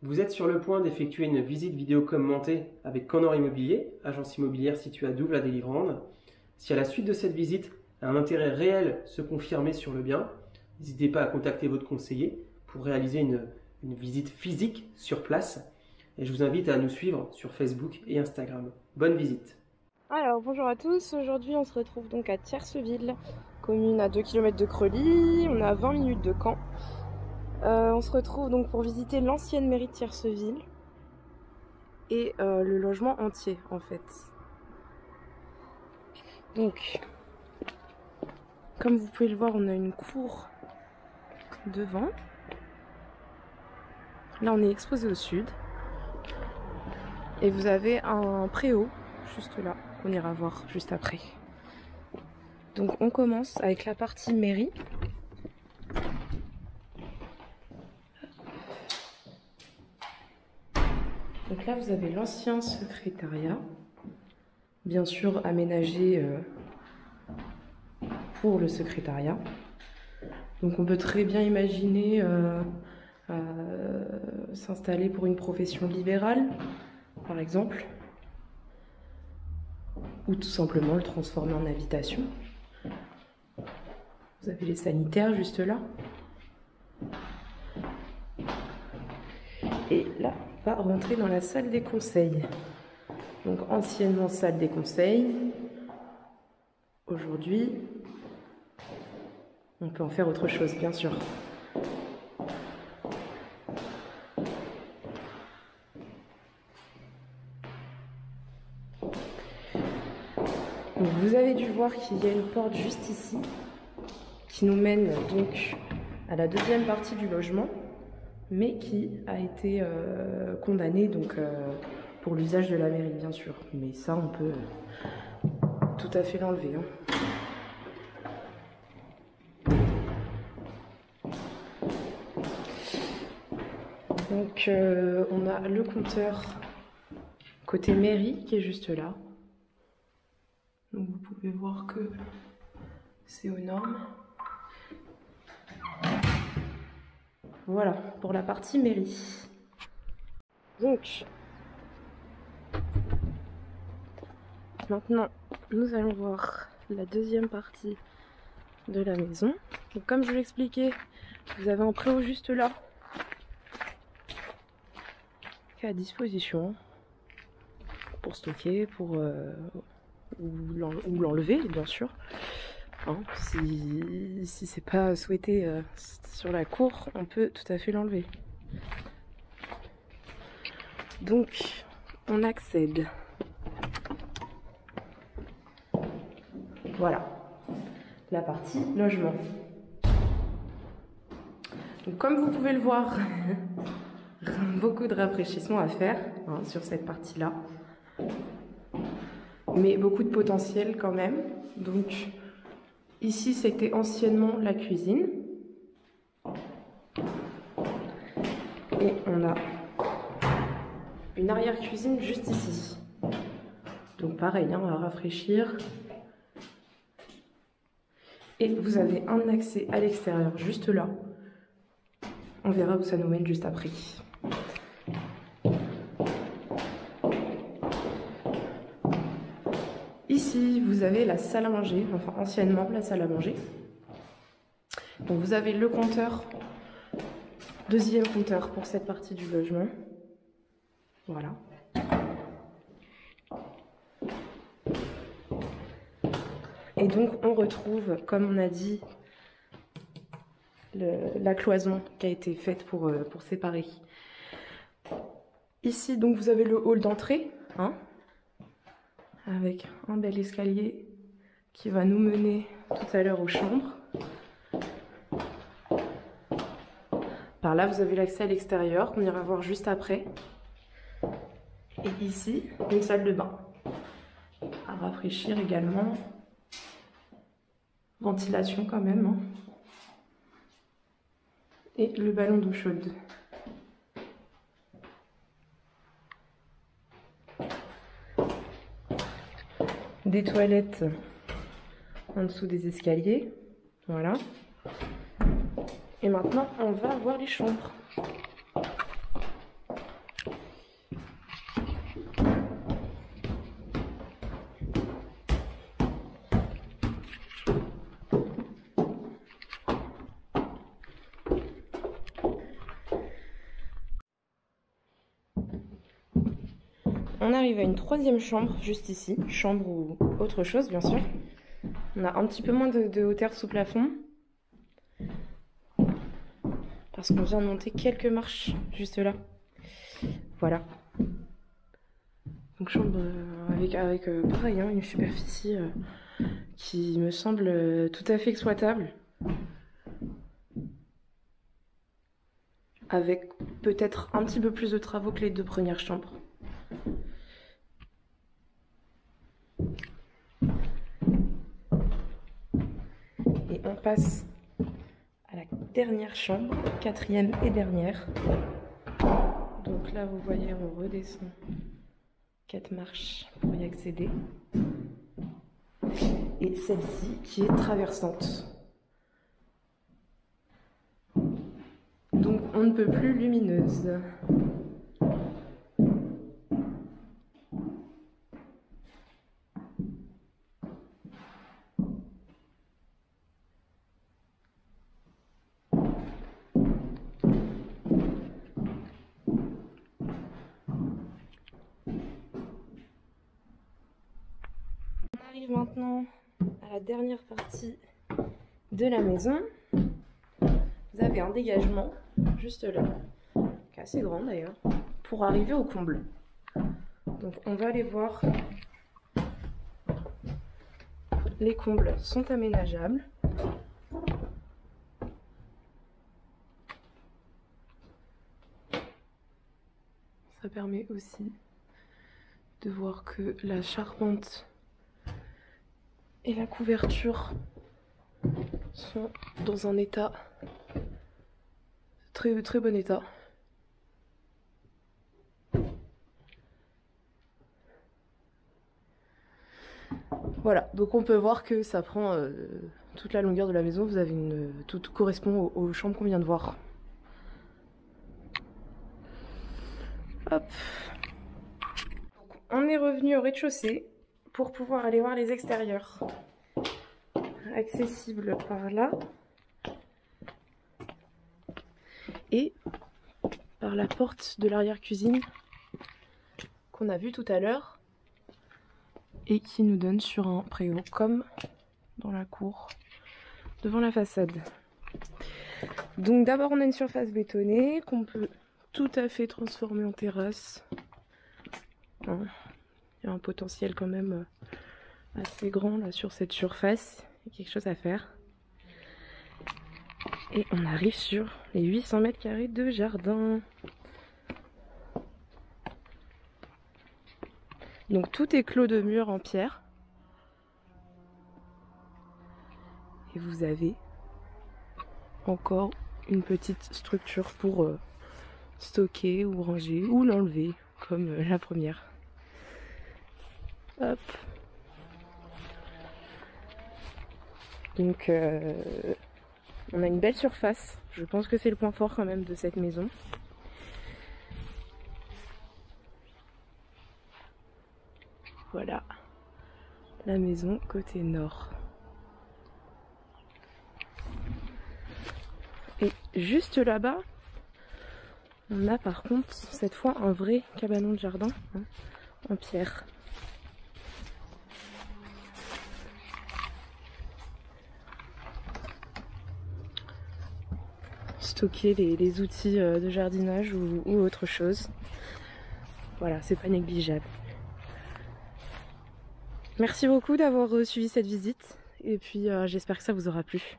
Vous êtes sur le point d'effectuer une visite vidéo commentée avec Candor Immobilier, agence immobilière située à Douvres-la-Délivrande. Si à la suite de cette visite, un intérêt réel se confirmait sur le bien, n'hésitez pas à contacter votre conseiller pour réaliser une visite physique sur place. Et je vous invite à nous suivre sur Facebook et Instagram. Bonne visite. Alors bonjour à tous, aujourd'hui on se retrouve donc à Thierceville, commune à 2 km de Creully, on est à 20 minutes de Caen. On se retrouve donc pour visiter l'ancienne mairie de Thierceville et le logement entier en fait. Donc, comme vous pouvez le voir, on a une cour devant. Là on est exposé au sud. Et vous avez un préau juste là, qu'on ira voir juste après. Donc on commence avec la partie mairie. Donc là vous avez l'ancien secrétariat, bien sûr aménagé pour le secrétariat. Donc on peut très bien imaginer s'installer pour une profession libérale, par exemple, ou tout simplement le transformer en habitation. Vous avez les sanitaires juste là. Et là, on va rentrer dans la salle des conseils. Donc anciennement salle des conseils. Aujourd'hui, on peut en faire autre chose, bien sûr. Donc vous avez dû voir qu'il y a une porte juste ici qui nous mène donc à la deuxième partie du logement, mais qui a été condamnée donc pour l'usage de la mairie, bien sûr. Mais ça, on peut tout à fait l'enlever. Donc on a le compteur côté mairie qui est juste là. Donc vous pouvez voir que c'est aux normes. Voilà, pour la partie mairie. Donc, maintenant, nous allons voir la deuxième partie de la maison. Donc comme je vous l'expliquais, vous avez un préau juste là, qui est à disposition pour stocker, pour ou l'enlever, bien sûr. Hein, si c'est pas souhaité sur la cour, on peut tout à fait l'enlever. Donc, on accède. Voilà, la partie logement. Donc, comme vous pouvez le voir, beaucoup de rafraîchissement à faire sur cette partie-là. Mais beaucoup de potentiel quand même. Donc ici c'était anciennement la cuisine. Et on a une arrière-cuisine juste ici. Donc pareil, on va rafraîchir. Et vous avez un accès à l'extérieur juste là. On verra où ça nous mène juste après. Ici, vous avez la salle à manger, enfin anciennement la salle à manger. Donc vous avez le compteur, deuxième compteur pour cette partie du logement. Voilà. Et donc on retrouve, comme on a dit, la cloison qui a été faite pour séparer. Ici, donc vous avez le hall d'entrée, avec un bel escalier qui va nous mener tout à l'heure aux chambres. Par là, vous avez l'accès à l'extérieur, qu'on ira voir juste après. Et ici, une salle de bain. À rafraîchir également. Ventilation quand même. Et le ballon d'eau chaude. Des toilettes en dessous des escaliers. Voilà. Et maintenant, on va voir les chambres. on arrive à une troisième chambre, juste ici. Chambre ou autre chose, bien sûr. On a un petit peu moins de hauteur sous plafond. Parce qu'on vient de monter quelques marches juste là. Voilà. Donc chambre avec pareil, hein, une superficie qui me semble tout à fait exploitable. Avec peut-être un petit peu plus de travaux que les deux premières chambres. Et on passe à la dernière chambre, quatrième et dernière. Donc là, vous voyez, on redescend 4 marches pour y accéder. Et celle-ci qui est traversante. Donc on ne peut plus lumineuse. On arrive maintenant à la dernière partie de la maison. Vous avez un dégagement juste là, qui est assez grand d'ailleurs, pour arriver au comble. Donc on va aller voir. Les combles sont aménageables. Ça permet aussi de voir que la charpente et la couverture sont dans un état très bon état. Voilà, donc on peut voir que ça prend toute la longueur de la maison. Vous avez tout correspond aux chambres qu'on vient de voir. Hop. Donc, on est revenu au rez-de-chaussée pour pouvoir aller voir les extérieurs. Accessible par là. Et par la porte de l'arrière-cuisine qu'on a vue tout à l'heure et qui nous donne sur un préau comme dans la cour devant la façade. Donc d'abord on a une surface bétonnée qu'on peut tout à fait transformer en terrasse. Hein, il y a un potentiel quand même assez grand là sur cette surface, il y a quelque chose à faire. Et on arrive sur les 800 mètres carrés de jardin. Donc tout est clos de murs en pierre. Et vous avez encore une petite structure pour stocker ou ranger ou l'enlever comme la première. Hop. Donc on a une belle surface. Je pense que c'est le point fort quand même de cette maison. Voilà la maison côté nord. Et juste là-bas, on a par contre cette fois un vrai cabanon de jardin hein, en pierre. Stocker les outils de jardinage ou autre chose. Voilà, c'est pas négligeable. Merci beaucoup d'avoir suivi cette visite et puis j'espère que ça vous aura plu.